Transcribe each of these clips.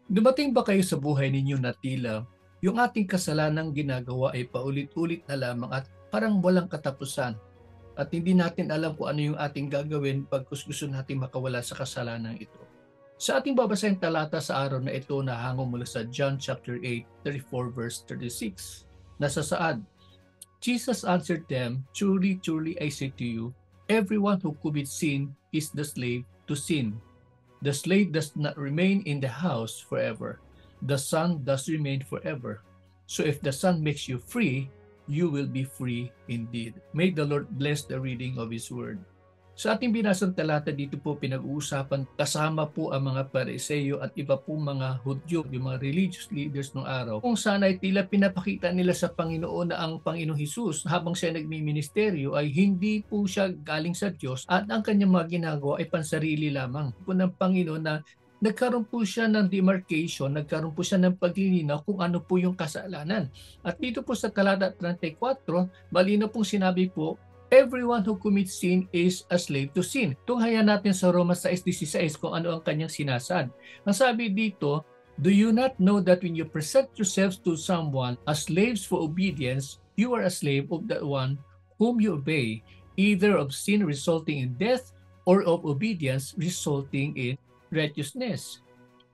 Dumating ba kayo sa buhay ninyo na tila yung ating kasalanang ginagawa ay paulit-ulit na lamang at parang walang katapusan at hindi natin alam kung ano yung ating gagawin pagkus gusto nating makawala sa kasalanan ito? Sa ating babasahing talata sa araw na ito na hango mula sa John chapter 8:34 verse 36. Nasa saad, Jesus answered them, "Truly, truly, I say to you, everyone who commits sin is the slave to sin. The slave does not remain in the house forever. The son does remain forever. So if the son makes you free, you will be free indeed." May the Lord bless the reading of His word. Sa ating binasang talata dito po pinag-uusapan kasama po ang mga Pariseo at iba po mga Hudyo, yung mga religious leaders ng araw, kung saan ay tila pinapakita nila sa Panginoon na ang Panginoong Hesus habang siya nagmiministeryo ay hindi po siya galing sa Diyos at ang kanyang mga ginagawa ay pansarili lamang po ng Panginoon na nagkaroon po siya ng demarcation, nagkaroon po siya ng paglilinaw kung ano po yung kasalanan. At dito po sa talata 34, malinaw pong sinabi po, everyone who commits sin is a slave to sin. Tunghayan natin sa Roma 6:16 kung ano ang kanyang sinasad. Ang sabi dito, do you not know that when you present yourselves to someone as slaves for obedience, you are a slave of the one whom you obey, either of sin resulting in death or of obedience resulting in righteousness.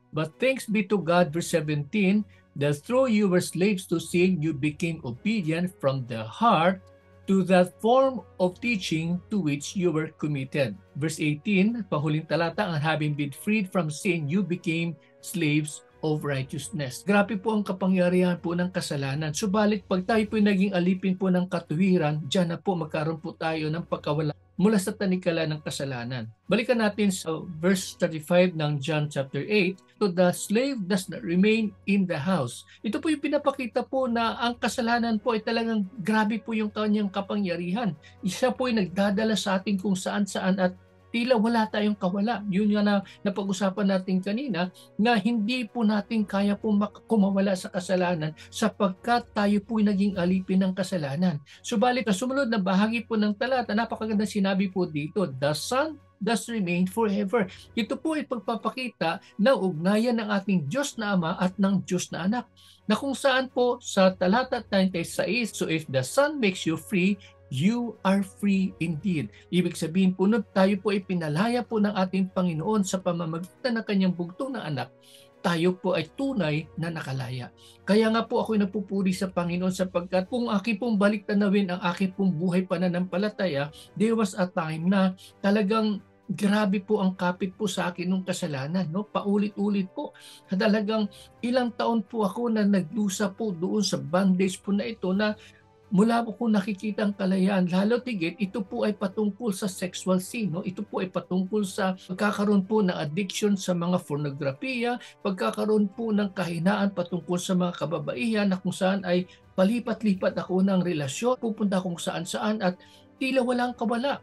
But thanks be to God, verse 17, that though you were slaves to sin, you became obedient from the heart to that form of teaching to which you were committed. Verse 18, pahuling talata, and having been freed from sin, you became slaves of righteousness. Grabe po ang kapangyarihan po ng kasalanan. Subalit pag tayo po naging alipin po ng katuwiran, diyan na po magkaroon po tayo ng pagkawala mula sa tanikala ng kasalanan. Balikan natin sa verse 35 ng John chapter 8, so the slave does not remain in the house. Ito po yung pinapakita po na ang kasalanan po ay talagang grabe po yung kanyang kapangyarihan. Isa po ay nagdadala sa atin kung saan-saan at tila wala tayong kawala. Yun nga na napag-usapan natin kanina na hindi po natin kaya po kumawala sa kasalanan sapagkat tayo po ay naging alipin ng kasalanan. Subalit sa sumunod na bahagi po ng talata, napakaganda sinabi po dito, the Son does remain forever. Ito po ay pagpapakita ng ugnayan ng ating Diyos na Ama at ng Diyos na Anak. Na kung saan po sa talata 36, so if the Son makes you free, you are free indeed. Ibig sabihin po, tayo po ay pinalaya po ng ating Panginoon sa pamamagitan ng kanyang bugtong na anak, tayo po ay tunay na nakalaya. Kaya nga po ako'y napupuri sa Panginoon sapagkat kung aking pong balik tanawin ang aking pong buhay pananampalataya, there was a time na talagang grabe po ang kapit po sa akin ng kasalanan, no? Paulit-ulit po. Talagang ilang taon po ako na nagdusa po doon sa bondage po na ito na mula po kung nakikita ang kalayaan, lalo tigit, ito po ay patungkol sa sexual sin. No? Ito po ay patungkol sa pagkakaroon po ng addiction sa mga pornografiya, pagkakaroon po ng kahinaan patungkol sa mga kababaihan na kung saan ay palipat-lipat ako ng relasyon, pupunta kung saan-saan at tila walang kawala.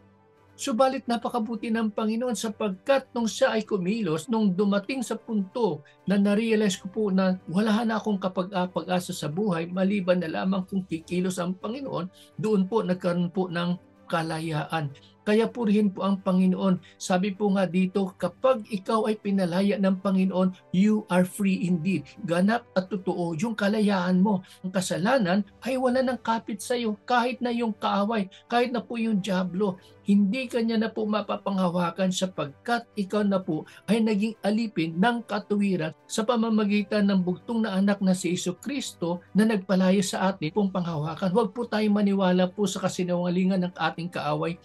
Subalit napakabuti ng Panginoon sapagkat nung siya ay kumilos, nung dumating sa punto na na-realize ko po na wala na akong pag-asa sa buhay, maliban na lamang kung kikilos ang Panginoon, doon po nagkaroon po ng kalayaan. Kaya purihin po ang Panginoon. Sabi po nga dito, kapag ikaw ay pinalaya ng Panginoon, you are free indeed. Ganap at totoo yung kalayaan mo. Ang kasalanan ay wala ng kapit sa iyo, kahit na yung kaaway, kahit na po yung dyablo. Hindi kanya na po mapapanghawakan sapagkat ikaw na po ay naging alipin ng katuwiran sa pamamagitan ng bugtong na anak na si Jesucristo na nagpalaya sa atin pong panghawakan. Huwag po tayong maniwala po sa kasinungalingan ng ating kaaway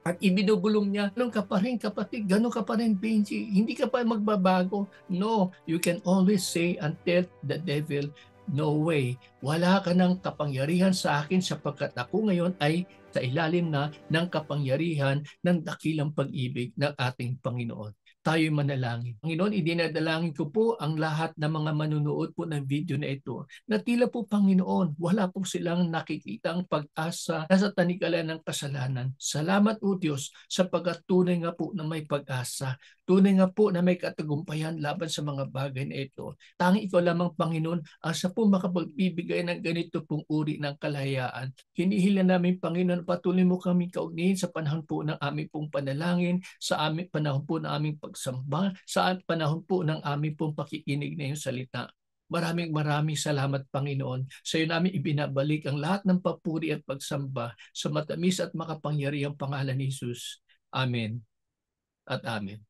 at ibinubulong niya, ganun ka pa rin kapatid, ganun ka pa rin Benji, hindi ka pa magbabago. No, you can always say and tell the devil, no way, wala ka ng kapangyarihan sa akin sapagkat ako ngayon ay sa ilalim na ng kapangyarihan ng dakilang pag-ibig ng ating Panginoon. Tayo'y manalangin. Panginoon, idinadalangin ko po ang lahat ng mga manunood po ng video na ito na tila po Panginoon, wala po silang nakikitang pag-asa sa tanikalan ng kasalanan. Salamat po Diyos sapagkat tunay nga po na may pag-asa. Tunay nga po na may katagumpayan laban sa mga bagay na ito. Tanging ikaw lamang Panginoon ang sa po makapagbibigay ng ganito pong uri ng kalayaan. Hinihila namin Panginoon, patuloy mo kami kaugnihin sa panahon po ng aming pong panalangin, sa aming panahon po ng aming pagsamba sa panahon po ng aming pong pakikinig na iyong salita. Maraming salamat, Panginoon. Sa iyo namin ibinabalik ang lahat ng papuri at pagsamba sa matamis at makapangyarihang pangalan ni Jesus. Amen at amen.